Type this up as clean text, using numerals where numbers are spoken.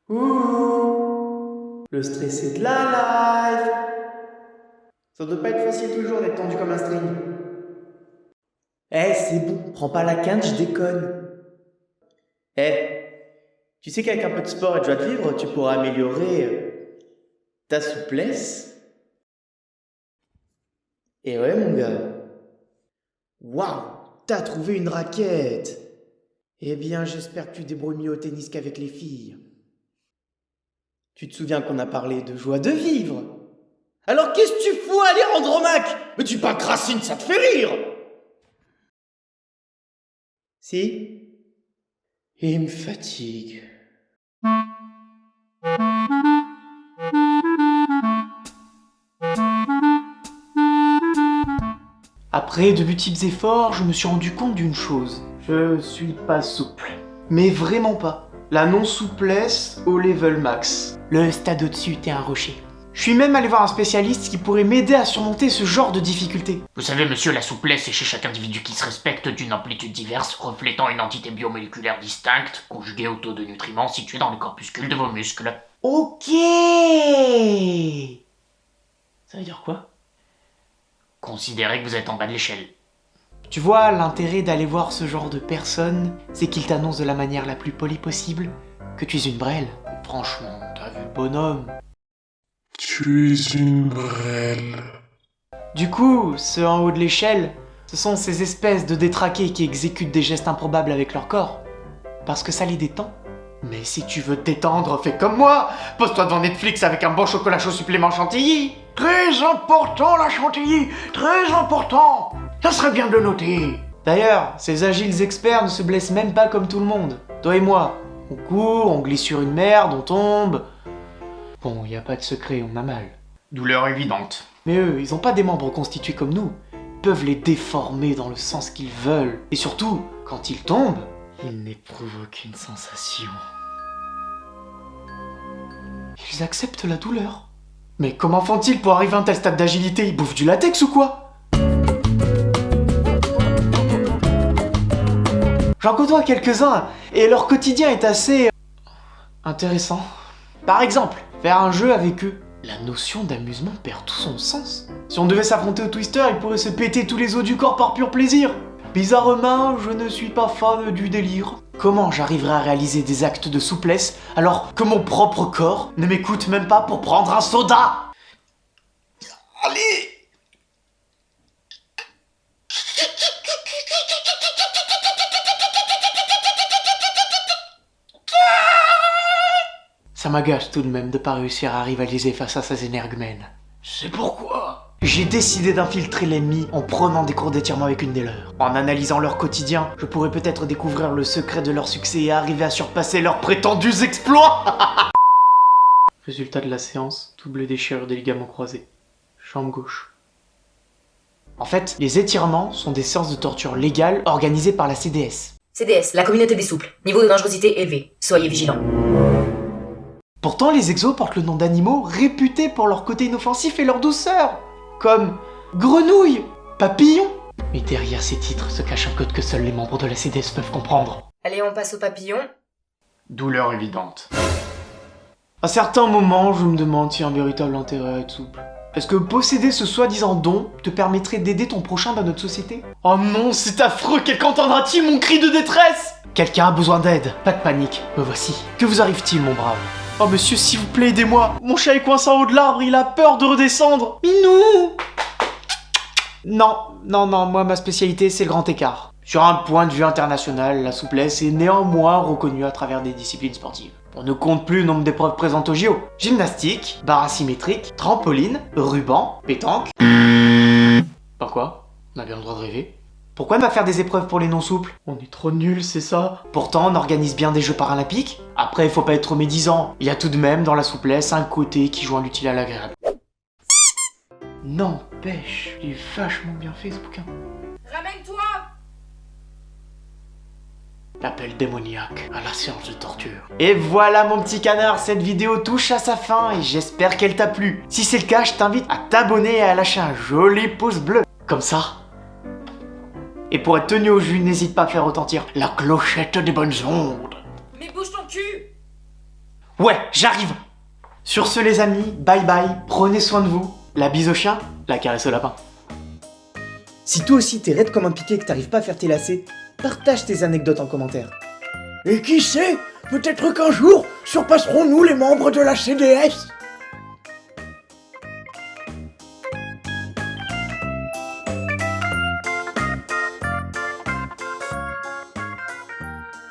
Ouh, le stressé de la life. Ça doit pas être facile toujours d'être tendu comme un string. Eh, c'est bon, prends pas la quinte, je déconne. Eh, tu sais qu'avec un peu de sport et de joie de vivre, tu pourras améliorer ta souplesse. Et ouais, mon gars. Waouh, t'as trouvé une raquette. Eh bien, j'espère que tu débrouilles mieux au tennis qu'avec les filles. Tu te souviens qu'on a parlé de joie de vivre? Alors qu'est-ce que tu fous à aller rendre Mac? Mais tu pas que Racine, ça te fait rire! Si? Il me fatigue. Après de multiples efforts, je me suis rendu compte d'une chose. Je suis pas souple. Mais vraiment pas. La non-souplesse au level max. Le stade au-dessus, t'es un rocher. Je suis même allé voir un spécialiste qui pourrait m'aider à surmonter ce genre de difficultés. Vous savez, monsieur, la souplesse est chez chaque individu qui se respecte d'une amplitude diverse, reflétant une entité biomoléculaire distincte, conjuguée au taux de nutriments situé dans les corpuscules de vos muscles. Ok. Ça veut dire quoi? Considérez que vous êtes en bas de l'échelle. Tu vois, l'intérêt d'aller voir ce genre de personne, c'est qu'il t'annonce de la manière la plus polie possible que tu es une brêle. Franchement, t'as vu le bonhomme? Tu es une brêle. Du coup, ceux en haut de l'échelle, ce sont ces espèces de détraqués qui exécutent des gestes improbables avec leur corps. Parce que ça les détend. Mais si tu veux te détendre, fais comme moi. Pose-toi devant Netflix avec un bon chocolat chaud supplément chantilly. Très important la chantilly, très important. Ça serait bien de le noter. D'ailleurs, ces agiles experts ne se blessent même pas comme tout le monde. Toi et moi, on court, on glisse sur une merde, on tombe. Bon, y a pas de secret, on a mal. Douleur évidente. Mais eux, ils ont pas des membres constitués comme nous. Ils peuvent les déformer dans le sens qu'ils veulent. Et surtout, quand ils tombent, ils n'éprouvent aucune sensation. Ils acceptent la douleur. Mais comment font-ils pour arriver à un tel stade d'agilité? Ils bouffent du latex ou quoi? J'en côtoie quelques-uns, et leur quotidien est assez... intéressant. Par exemple, faire un jeu avec eux. La notion d'amusement perd tout son sens. Si on devait s'affronter au Twister, ils pourraient se péter tous les os du corps par pur plaisir. Bizarrement, je ne suis pas fan du délire. Comment j'arriverai à réaliser des actes de souplesse alors que mon propre corps ne m'écoute même pas pour prendre un soda? Allez. Ça m'agace tout de même de pas réussir à rivaliser face à ces énergumènes. C'est pourquoi. J'ai décidé d'infiltrer l'ennemi en prenant des cours d'étirement avec une des leurs. En analysant leur quotidien, je pourrais peut-être découvrir le secret de leur succès et arriver à surpasser leurs prétendus exploits. Résultat de la séance, double déchirure des ligaments croisés. Jambe gauche. En fait, les étirements sont des séances de torture légales organisées par la CDS. CDS, la communauté des souples. Niveau de dangerosité élevé. Soyez vigilants. Pourtant, les exos portent le nom d'animaux réputés pour leur côté inoffensif et leur douceur. Comme grenouille, papillon. Mais derrière ces titres se cache un code que seuls les membres de la CDS peuvent comprendre. Allez, on passe au papillon. Douleur évidente. À certains moments, je me demande si un véritable intérêt à être souple. Est-ce que posséder ce soi-disant don te permettrait d'aider ton prochain dans notre société? Oh non, c'est affreux, qu'entendra-t-il mon cri de détresse? Quelqu'un a besoin d'aide, pas de panique, me voici. Que vous arrive-t-il, mon brave? Oh monsieur, s'il vous plaît, aidez-moi. Mon chat est coincé en haut de l'arbre, il a peur de redescendre. Minou! Non, moi ma spécialité c'est le grand écart. Sur un point de vue international, la souplesse est néanmoins reconnue à travers des disciplines sportives. On ne compte plus le nombre d'épreuves présentes au JO. Gymnastique, barre asymétrique, trampoline, ruban, pétanque... Pourquoi? On a bien le droit de rêver. Pourquoi ne pas faire des épreuves pour les non-souples? On est trop nuls, c'est ça? Pourtant, on organise bien des Jeux paralympiques. Après, il faut pas être trop médisant. Il y a tout de même, dans la souplesse, un côté qui joint l'utile à l'agréable. N'empêche, il est vachement bien fait ce bouquin. Ramène-toi! L'appel démoniaque à la séance de torture. Et voilà mon petit canard, cette vidéo touche à sa fin et j'espère qu'elle t'a plu. Si c'est le cas, je t'invite à t'abonner et à lâcher un joli pouce bleu. Comme ça. Et pour être tenu au jus, n'hésite pas à faire retentir la clochette des bonnes ondes. Mais bouge ton cul! Ouais, j'arrive. Sur ce les amis, bye bye, prenez soin de vous. La bise au chien, la caresse au lapin. Si toi aussi t'es raide comme un piqué et que t'arrives pas à faire tes lacets, partage tes anecdotes en commentaire. Et qui sait, peut-être qu'un jour, surpasserons-nous les membres de la CDS.